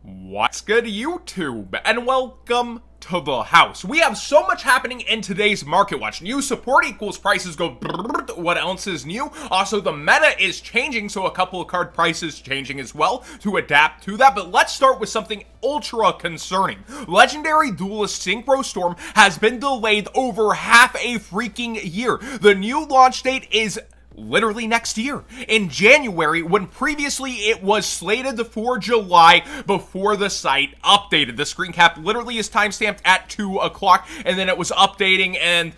What's good, YouTube? And welcome to the house. We have so much happening in today's Market Watch. New support equals prices go brrrr. What else is new? Also, the meta is changing, so a couple of card prices changing as well to adapt to that. But let's start with something ultra concerning. Legendary Duelist Synchro Storm has been delayed over half a freaking year. The new launch date is literally next year, in January, when previously it was slated for July before the site updated. The screen cap literally is timestamped at 2 o'clock, and then it was updating, and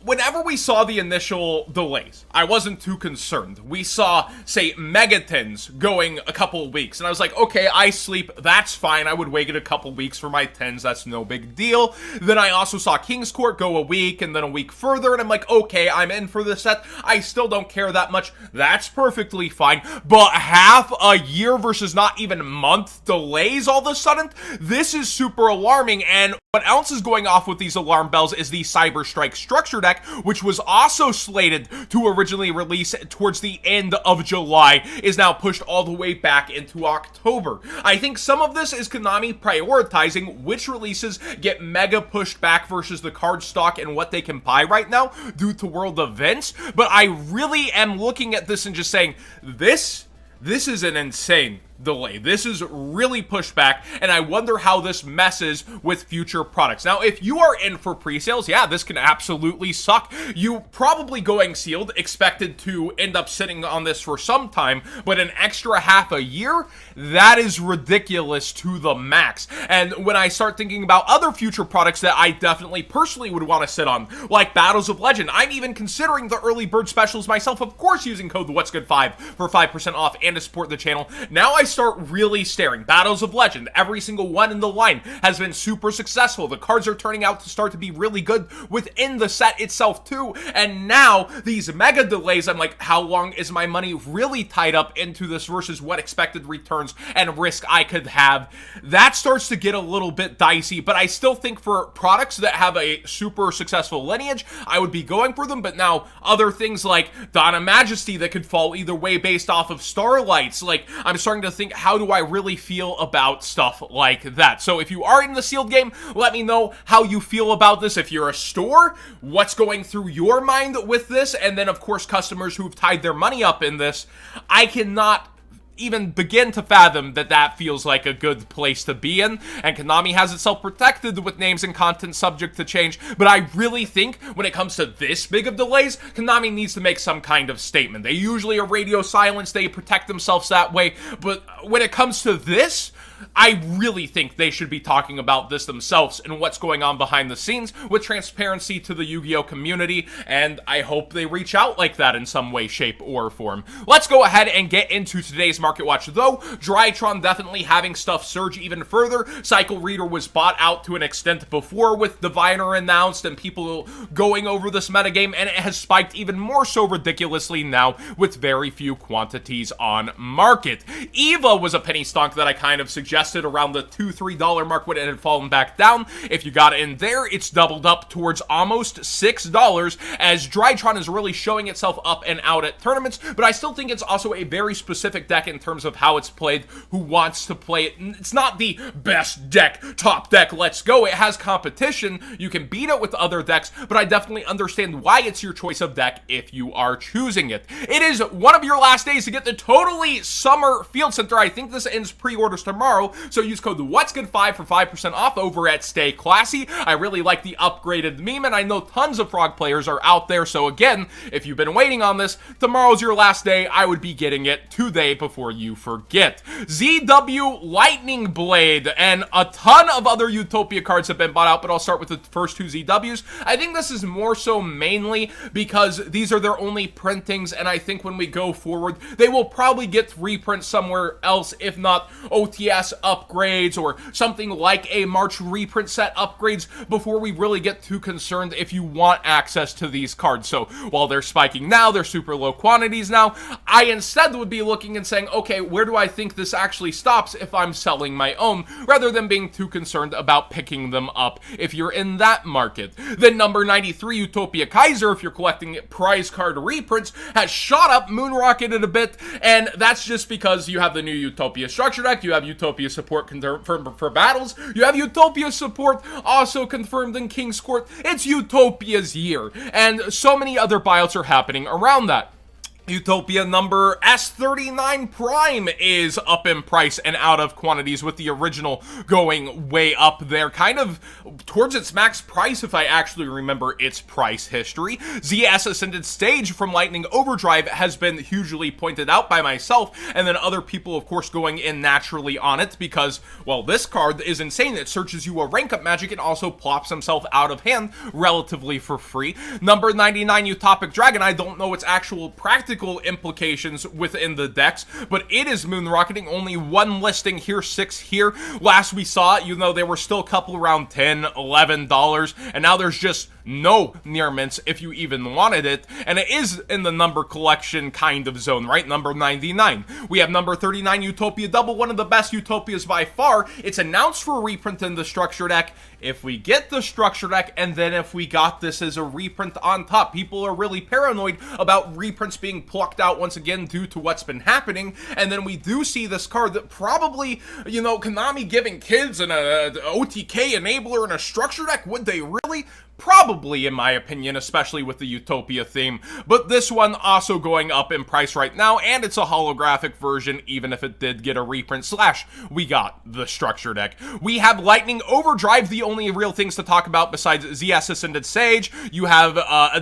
whenever we saw the initial delays, I wasn't too concerned. We saw, say, Megatins going a couple of weeks, and I was like, okay, I sleep, that's fine. I would wait a couple weeks for my 10s, that's no big deal. Then I also saw King's Court go a week, and then a week further, and I'm like, okay, I'm in for this set. I still don't care that much. That's perfectly fine. But half a year versus not even month delays all of a sudden? This is super alarming, and what else is going off with these alarm bells is the Cyber Strike structure deck, which was also slated to originally release towards the end of July, is now pushed all the way back into October. I think some of this is Konami prioritizing which releases get mega pushed back versus the card stock and what they can buy right now due to world events, but I really am looking at this and just saying, this is an insane delay. This is really pushed back, and I wonder how this messes with future products. Now, if you are in for pre-sales, yeah, this can absolutely suck. You probably going sealed, expected to end up sitting on this for some time, but an extra half a year, that is ridiculous to the max. And when I start thinking about other future products that I definitely personally would want to sit on, like Battles of Legend, I'm even considering the early bird specials myself, of course using code What'sGood5 for 5% off and to support the channel. Now I start really staring. Battles of Legend, every single one in the line has been super successful. The cards are turning out to start to be really good within the set itself too. And now these mega delays, I'm like, how long is my money really tied up into this versus what expected returns and risk I could have? That starts to get a little bit dicey, but I still think for products that have a super successful lineage, I would be going for them. But now other things like Donna Majesty that could fall either way based off of Starlights, like I'm starting to think, how do I really feel about stuff like that? So if you are in the sealed game, let me know how you feel about this. If you're a store, what's going through your mind with this? And then, of course, customers who've tied their money up in this, I cannot even begin to fathom that that feels like a good place to be in, and Konami has itself protected with names and content subject to change, but I really think when it comes to this big of delays, Konami needs to make some kind of statement. They usually are radio silence, they protect themselves that way, but when it comes to this, I really think they should be talking about this themselves and what's going on behind the scenes with transparency to the Yu-Gi-Oh community, and I hope they reach out like that in some way, shape, or form. Let's go ahead and get into today's Market Watch, though. Drytron definitely having stuff surge even further. Cycle Reader was bought out to an extent before with Diviner announced and people going over this metagame, and it has spiked even more so ridiculously now with very few quantities on market. Eva was a penny stock that I kind of suggested around the $2-3 mark when it had fallen back down. If you got in there, it's doubled up towards almost $6 as Drytron is really showing itself up and out at tournaments, but I still think it's also a very specific deck in terms of how it's played, who wants to play it. It's not the best deck, top deck, let's go. It has competition. You can beat it with other decks, but I definitely understand why it's your choice of deck if you are choosing it. It is one of your last days to get the Totally Summer Field Center. I think this ends pre-orders tomorrow, so use code What'sGood5 for 5% off over at Stay Classy. I really like the upgraded meme, and I know tons of Frog players are out there, so again, if you've been waiting on this, tomorrow's your last day. I would be getting it today before you forget. ZW Lightning Blade and a ton of other Utopia cards have been bought out, but I'll start with the first two ZWs. I think this is more so mainly because these are their only printings, and I think when we go forward, they will probably get reprints somewhere else, if not OTS upgrades or something like a March reprint set upgrades before we really get too concerned if you want access to these cards. So while they're spiking now, they're super low quantities now, I instead would be looking and saying, okay, where do I think this actually stops if I'm selling my own, rather than being too concerned about picking them up if you're in that market. Then number 93, Utopia Kaiser, if you're collecting prize card reprints, has shot up, moonrocketed a bit, and that's just because you have the new Utopia structure deck, you have Utopia support confirmed for battles, you have Utopia support also confirmed in King's Court. It's Utopia's year, and so many other buyouts are happening around that. Utopia number S39 Prime is up in price and out of quantities, with the original going way up there, kind of towards its max price if I actually remember its price history. ZS Ascended Stage from Lightning Overdrive has been hugely pointed out by myself, and then other people of course going in naturally on it because, well, this card is insane. It searches you a rank up magic and also plops himself out of hand relatively for free. Number 99 Utopic Dragon, I don't know its actual practical implications within the decks, but it is moonrocketing. Only one listing here, 6 here. Last we saw it, you know, they were still a couple around $10, $11, and now there's just no near mints if you even wanted it, and it is in the number collection kind of zone, right? Number 99. We have number 39 Utopia Double, one of the best Utopias by far. It's announced for a reprint in the structure deck. If we get the structure deck, and then if we got this as a reprint on top, people are really paranoid about reprints being plucked out once again due to what's been happening, and then we do see this card that probably, you know, Konami giving kids an OTK enabler and a structure deck, would they really? Probably, in my opinion, especially with the Utopia theme. But this one also going up in price right now, and it's a holographic version, even if it did get a reprint / we got the structure deck. We have Lightning Overdrive, the only real things to talk about besides ZS Ascended Sage. You have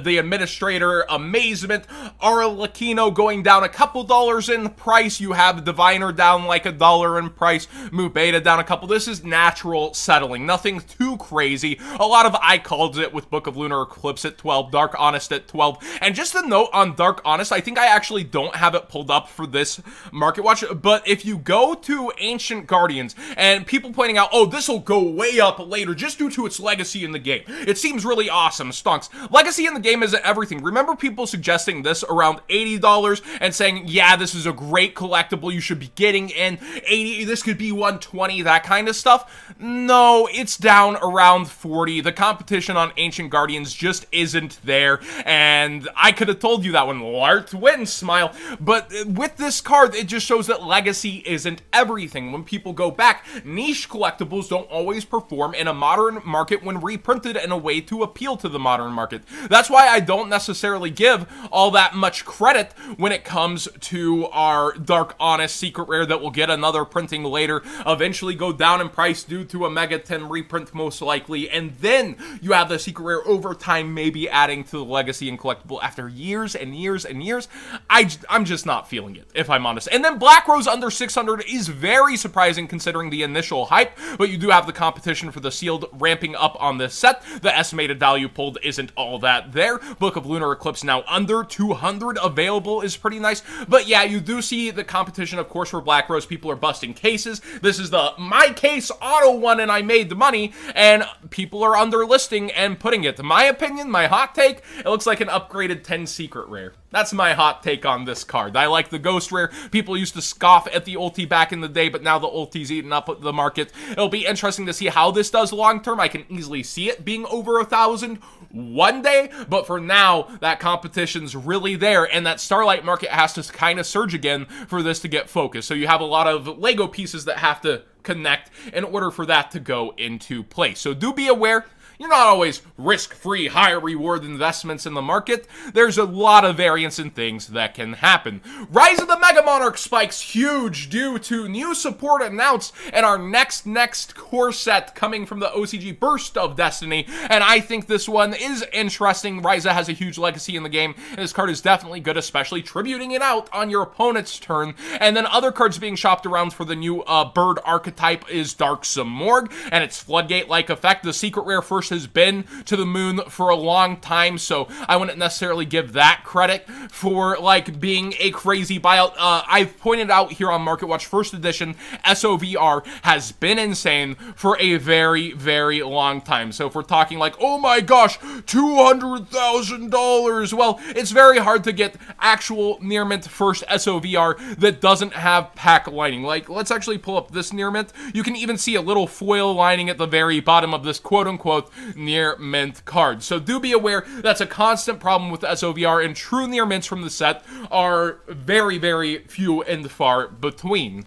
the Administrator Amazement, Arlecchino going down a couple dollars in price. You have Diviner down like $1 in price, Mubeta down a couple. This is natural settling, nothing too crazy. A lot of I called it with Book of Lunar Eclipse at 12, Dark Honest at 12. And just a note on Dark Honest, I think I actually don't have it pulled up for this market watch, but if you go to Ancient Guardians, and people pointing out, oh, this will go way up later just due to its legacy in the game. It seems really awesome, stonks. Legacy in the game isn't everything. Remember people suggesting this around $80 and saying, yeah, this is a great collectible, you should be getting in 80, this could be 120, that kind of stuff? No, it's down around 40. The competition on Ancient Guardians just isn't there, and I could have told you that when Lart wins, smile. But with this card, it just shows that legacy isn't everything. When people go back, niche collectibles don't always perform in a modern market when reprinted in a way to appeal to the modern market. That's why I don't necessarily give all that much credit when it comes to our Dark Honest Secret Rare that will get another printing later, eventually go down in price due to a Mega 10 reprint most likely, and then you have the Secret Rare over time maybe adding to the legacy and collectible after years and years and years. I'm just not feeling it, if I'm honest. And then Black Rose under 600 is very surprising considering the initial hype, but you do have the competition for the sealed ramping up on this set. The estimated value pulled isn't all that there. Book of Lunar Eclipse now under 200 available is pretty nice. But yeah, you do see the competition, of course, for Black Rose. People are busting cases. This is the my case auto one and I made the money, and people are under listing and putting it. My opinion, my hot take, it looks like an upgraded 10 secret rare. That's my hot take on this card. I like the ghost rare. People used to scoff at the ulti back in the day, but now the ulti's eaten up the market. It'll be interesting to see how this does long term. I can easily see it being over 1,000 one day, but for now, that competition's really there, and that Starlight market has to kind of surge again for this to get focused. So you have a lot of Lego pieces that have to connect in order for that to go into place. So do be aware. You're not always risk-free, high-reward investments in the market. There's a lot of variance in things that can happen. Rise of the Mega Monarch spikes huge due to new support announced and our next core set coming from the OCG Burst of Destiny. And I think this one is interesting. Ryza has a huge legacy in the game, and this card is definitely good, especially tributing it out on your opponent's turn. And then other cards being shopped around for the new bird archetype is Dark Simorgh and its Floodgate-like effect. The secret rare first first has been to the moon for a long time, so I wouldn't necessarily give that credit for, like, being a crazy buyout. I've pointed out here on Market Watch, first edition SOVR has been insane for a very, very long time. So if we're talking like, oh my gosh, $200,000, well, it's very hard to get actual near mint first SOVR that doesn't have pack lining. Like, let's actually pull up this near mint. You can even see a little foil lining at the very bottom of this quote-unquote near mint card. So do be aware that's a constant problem with SOVR, and true near mints from the set are very, very few and far between.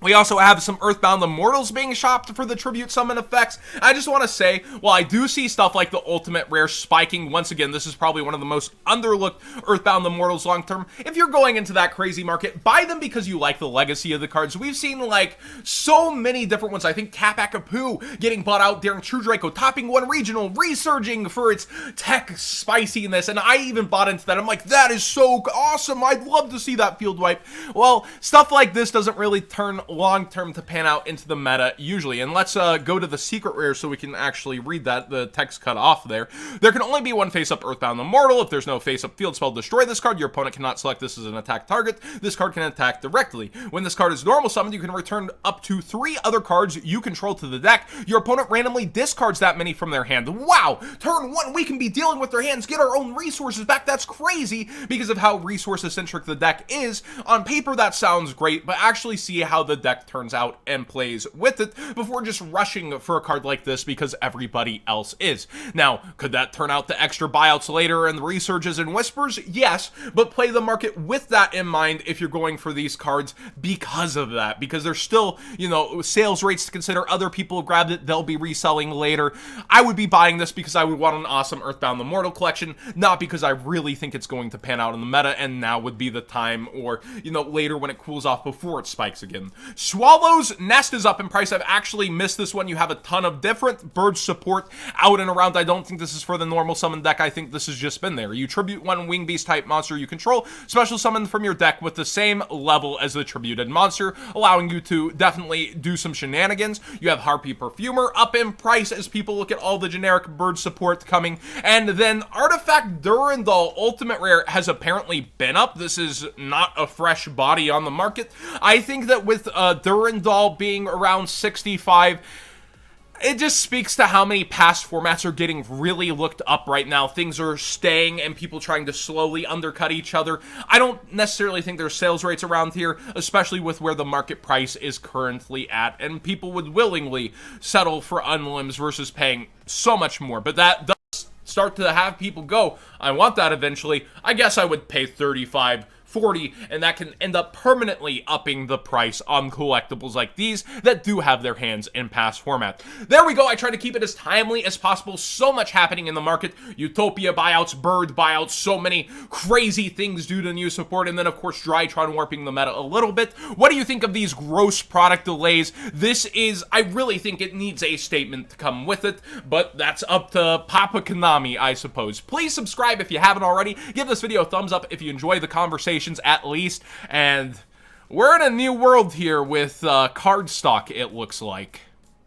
We also have some Earthbound Immortals being shopped for the tribute summon effects. I just want to say, while I do see stuff like the ultimate rare spiking, once again, this is probably one of the most underlooked Earthbound Immortals long term. If you're going into that crazy market, buy them because you like the legacy of the cards. We've seen like so many different ones. I think Kapakapu getting bought out during True Draco, topping one regional, resurging for its tech spiciness, and I even bought into that. I'm like, that is so awesome. I'd love to see that field wipe. Well, stuff like this doesn't really turn long-term to pan out into the meta usually. And let's go to the secret rare so we can actually read that. The text cut off there. There can only be one face-up Earthbound Immortal. If there's no face-up field spell, destroy this card. Your opponent cannot select this as an attack target. This card can attack directly. When this card is normal summoned, you can return up to 3 other cards you control to the deck. Your opponent randomly discards that many from their hand. Wow! Turn 1, we can be dealing with their hands, get our own resources back. That's crazy because of how resource-centric the deck is. On paper, that sounds great, but actually see how the deck turns out and plays with it before just rushing for a card like this because everybody else is. Now, could that turn out to extra buyouts later and resurges and whispers? Yes, but play the market with that in mind if you're going for these cards because of that, because there's still, you know, sales rates to consider. Other people grabbed it, they'll be reselling later. I would be buying this because I would want an awesome Earthbound Immortal collection, not because I really think it's going to pan out in the meta, and now would be the time, or, you know, later when it cools off before it spikes again. Swallow's Nest is up in price. I've actually missed this one. You have a ton of different bird support out and around. I don't think this is for the normal summon deck. I think this has just been there. You tribute one wing beast type monster you control, special summon from your deck with the same level as the tributed monster, allowing you to definitely do some shenanigans. You have Harpy Perfumer up in price as people look at all the generic bird support coming. And then Artifact Durandal Ultimate Rare has apparently been up. This is not a fresh body on the market. I think that with Durandal being around 65, it just speaks to how many past formats are getting really looked up right now. Things are staying and people trying to slowly undercut each other. I don't necessarily think there's sales rates around here, especially with where the market price is currently at, and people would willingly settle for unlimbs versus paying so much more. But that does start to have people go, I want that eventually. I guess I would pay 35, 40, and that can end up permanently upping the price on collectibles like these that do have their hands in past format. There we go. I try to keep it as timely as possible. So much happening in the market. Utopia buyouts, bird buyouts, so many crazy things due to new support, and then of course Drytron warping the meta a little bit. What do you think of these gross product delays? This is, I really think it needs a statement to come with it, but that's up to Papa Konami, I suppose. Please subscribe if you haven't already. Give this video a thumbs up if you enjoy the conversation at least, and we're in a new world here with card stock, it looks like.